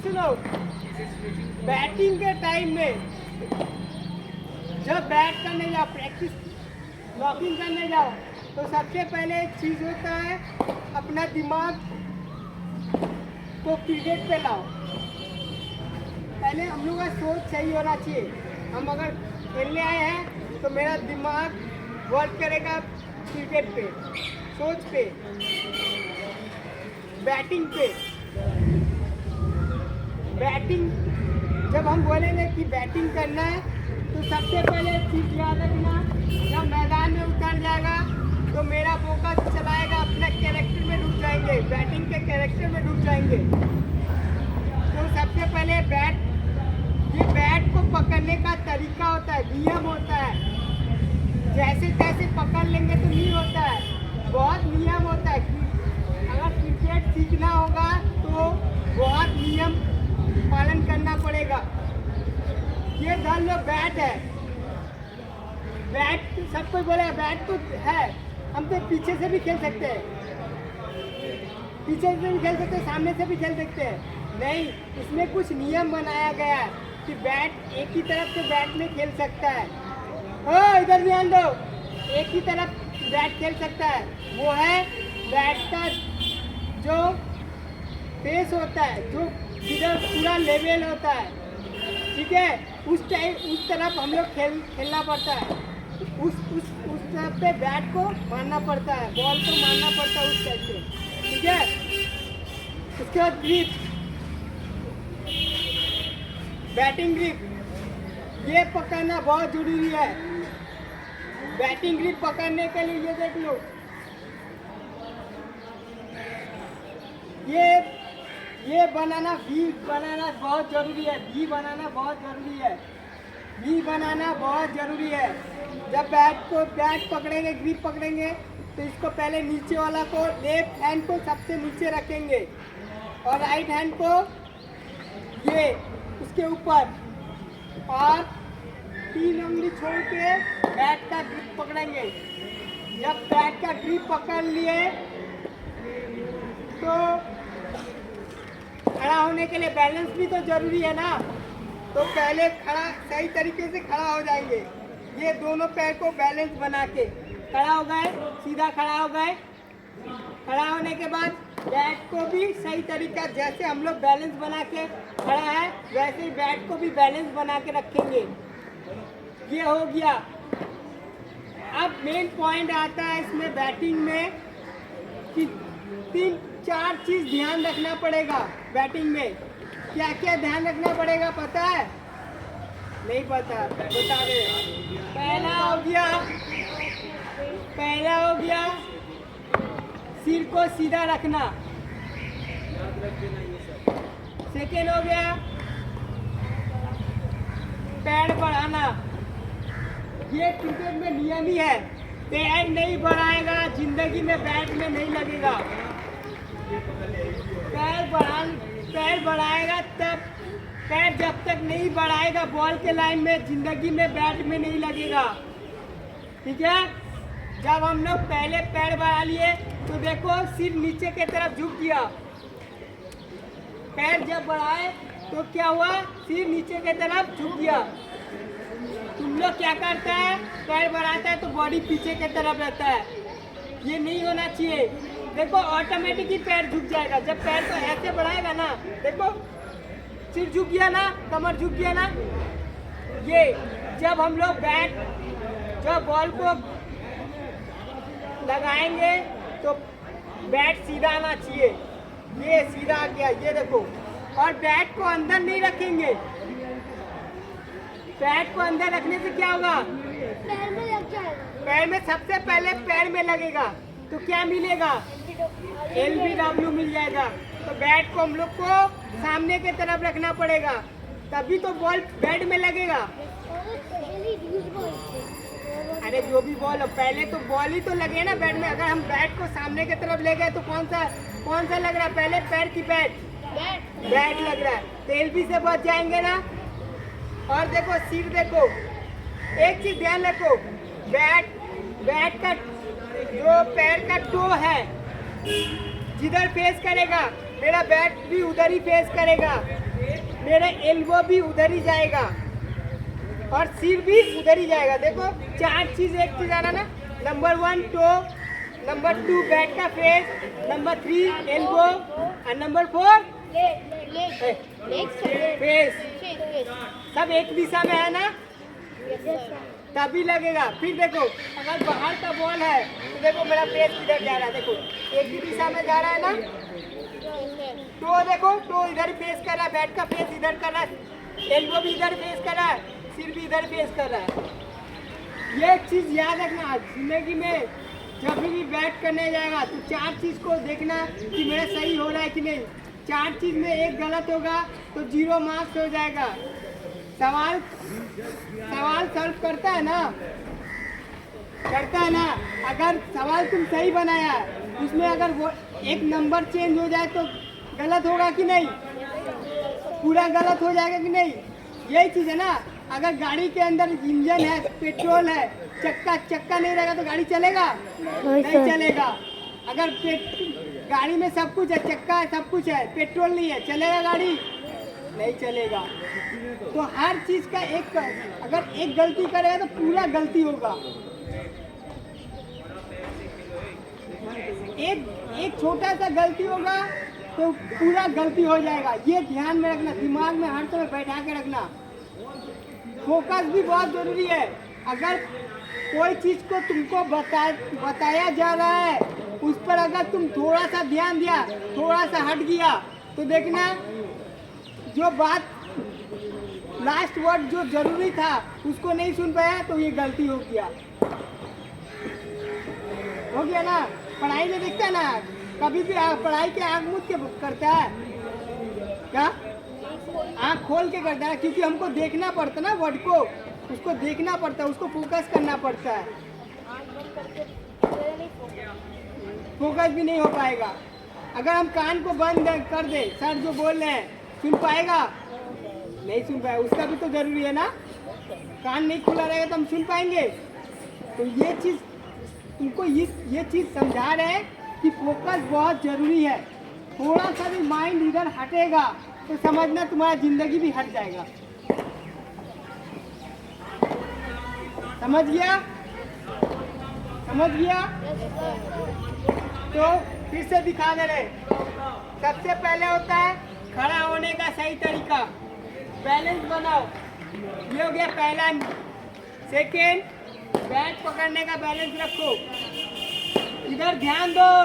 सुनो, बैटिंग के टाइम में जब बैट करने जाओ, प्रैक्टिस लॉकिंग करने जाओ, तो सबसे पहले एक चीज़ होता है, अपना दिमाग को क्रिकेट पे लाओ। पहले हम लोग का सोच सही होना चाहिए। हम अगर खेलने आए हैं तो मेरा दिमाग वर्क करेगा क्रिकेट पे, सोच पे, बैटिंग पे। बैटिंग जब हम बोलेंगे कि बैटिंग करना है तो सबसे पहले चीज़ याद रखना, जब मैदान में उतर जाएगा तो मेरा फोकस चलाएगा, अपने कैरेक्टर में डूब जाएंगे, बैटिंग के कैरेक्टर में डूब जाएंगे। तो सबसे पहले ये बैट को पकड़ने का तरीका होता है, नियम होता है। जैसे तैसे पकड़ लेंगे तो नहीं होता है, बहुत नियम होता है। अगर क्रिकेट सीखना होगा तो बहुत नियम पालन करना पड़ेगा। ये धर लो बैट है, बैट सब कोई बोलेगा बैट तो है, हम तो पीछे से भी खेल सकते हैं, पीछे से भी खेल सकते हैं, सामने से भी खेल सकते हैं। नहीं, इसमें कुछ नियम बनाया गया है कि बैट एक ही तरफ से बैट में खेल सकता है। ओ इधर ध्यान दो, एक ही तरफ बैट खेल सकता है। वो है बैट का जो फेस होता है, जो इधर पूरा लेवल होता है, ठीक है, उस तरफ हम लोग खेलना पड़ता है। उस तरफ पे बैट को मारना पड़ता है, बॉल को मारना पड़ता है उस साइड से, ठीक है। उसके बाद ग्रिप, बैटिंग ग्रिप, ये पकड़ना बहुत जरूरी है। बैटिंग ग्रिप पकड़ने के लिए ये देख लो, ये बनाना, वी बनाना बहुत जरूरी है, वी बनाना बहुत जरूरी है, वी बनाना बहुत जरूरी है। जब बैट पकड़ेंगे, ग्रिप पकड़ेंगे तो इसको पहले नीचे वाला को, लेफ्ट हैंड को सबसे नीचे रखेंगे और राइट हैंड को ये उसके ऊपर, और 3 उंगली छोड़ के बैट का ग्रिप पकड़ेंगे। जब बैट का ग्रिप पकड़ लिए तो खड़ा होने के लिए बैलेंस भी तो जरूरी है ना, तो पहले खड़ा सही तरीके से खड़ा हो जाएंगे। ये दोनों पैर को बैलेंस बना के खड़ा हो गए, सीधा खड़ा हो गए। खड़ा होने के बाद बैट को भी सही तरीका, जैसे हम लोग बैलेंस बना के खड़ा है वैसे ही बैट को भी बैलेंस बना के रखेंगे। ये हो गया। अब मेन पॉइंट आता है इसमें बैटिंग में कि 3-4 चीज ध्यान रखना पड़ेगा। बैटिंग में क्या क्या ध्यान रखना पड़ेगा पता है? नहीं पता, बता दे। पहला हो गया सिर को सीधा रखना। सेकेंड हो गया पैर बढ़ाना। ये क्रिकेट में नियम ही है, पैर नहीं बढ़ाएगा जिंदगी में बैट में नहीं लगेगा। पैर बढ़ाएगा तब, पैर जब तक नहीं बढ़ाएगा बॉल के लाइन में जिंदगी में बैट में नहीं लगेगा, ठीक है। जब हम लोग पहले पैर बढ़ा लिए तो देखो सिर नीचे की तरफ झुक गया। पैर जब बढ़ाए तो क्या हुआ, सिर नीचे की तरफ झुक गया। तुम लोग क्या करता है, पैर बढ़ाता है तो बॉडी पीछे की तरफ रहता है, ये नहीं होना चाहिए। देखो ऑटोमेटिक ही पैर झुक जाएगा। जब पैर को ऐसे बढ़ाएगा ना, देखो सिर झुक गया ना, कमर झुक गया ना। ये जब हम लोग जब बॉल को लगाएंगे तो बैट सीधा आना चाहिए। ये सीधा आ गया, ये देखो। और बैट को अंदर नहीं रखेंगे। बैट को अंदर रखने से क्या होगा, पैर में लग जाएगा। पैर में सबसे पहले पैर में लगेगा तो क्या मिलेगा, LBW मिल जाएगा। तो बैट को हम लोग को सामने की तरफ रखना पड़ेगा, तभी तो बॉल बैट में लगेगा। अरे जो भी बॉल हो, पहले तो बॉल ही तो लगे ना बैट में। अगर हम बैट को सामने की तरफ ले गए तो कौन सा लग रहा है, पहले पैर की बैट लग रहा है, तो LB से बच जाएंगे ना। और देखो सिर, देखो एक चीज ध्यान रखो, बैट का जो पैर का टो है जिधर फेस करेगा मेरा बैट भी उधर ही फेस करेगा, मेरा एल्बो भी उधर ही जाएगा और सिर भी उधर ही जाएगा। देखो 4 चीज एक चीज आना ना, नंबर 1 टो, नंबर 2 बैट का फेस, नंबर 3 एल्बो और नंबर 4 फेस। सब एक दिशा में है ना, तभी लगेगा। फिर देखो अगर बाहर का बॉल है तो देखो मेरा फेस किधर जा रहा है, देखो एक ही दिशा में जा रहा है ना। तो देखो तो इधर फेस कर रहा है, बैट का फेस इधर कर रहा है, एल्बो भी इधर फेस कर रहा है, सिर भी इधर फेस कर रहा है। ये चीज याद रखना, जिंदगी में जब भी बैट करने जाएगा तो 4 चीज को देखना कि मेरा सही हो रहा है कि नहीं। 4 चीज में एक गलत होगा तो 0 मार्क्स हो जाएगा। सवाल सॉल्व करता है ना, अगर सवाल तुम सही बनाया उसमें अगर वो एक नंबर चेंज हो जाए तो गलत होगा कि नहीं, पूरा गलत हो जाएगा कि नहीं। यही चीज है ना, अगर गाड़ी के अंदर इंजन है, पेट्रोल है, चक्का नहीं रहेगा तो गाड़ी चलेगा नहीं चलेगा। अगर गाड़ी में सब कुछ है, चक्का है, सब कुछ है, पेट्रोल नहीं है, चलेगा गाड़ी नहीं चलेगा। तो हर चीज का एक, अगर एक गलती करेगा तो पूरा गलती होगा। एक छोटा सा गलती होगा तो पूरा गलती हो जाएगा। ये ध्यान में रखना, दिमाग में हर समय बैठा के रखना। फोकस भी बहुत जरूरी है। अगर कोई चीज को तुमको बताया जा रहा है, उस पर अगर तुम थोड़ा सा ध्यान दिया, थोड़ा सा हट गया तो देखना जो बात लास्ट वर्ड जो जरूरी था उसको नहीं सुन पाया तो ये गलती हो गया ना। पढ़ाई में देखता है ना, कभी भी पढ़ाई के आँख मूंद के करता है क्या, आँख खोल के करता है, क्योंकि हमको देखना पड़ता ना वर्ड को, उसको देखना पड़ता है, उसको फोकस करना पड़ता है। फोकस भी नहीं हो पाएगा। अगर हम कान को बंद कर दे, सर जो बोल रहे हैं सुन पाएगा नहीं सुन पाएगा, उसका भी तो जरूरी है ना। कान नहीं खुला रहेगा तो हम सुन पाएंगे। तो ये चीज तुमको ये चीज समझा रहे हैं कि फोकस बहुत जरूरी है। थोड़ा सा भी माइंड इधर हटेगा तो समझना तुम्हारा जिंदगी भी हट जाएगा। समझ गया? तो फिर से दिखा दे रहे। सबसे पहले होता है खड़ा होने का सही तरीका, बैलेंस बनाओ, ये हो गया पहला। सेकेंड, बैट पकड़ने का बैलेंस रखो, इधर ध्यान दो,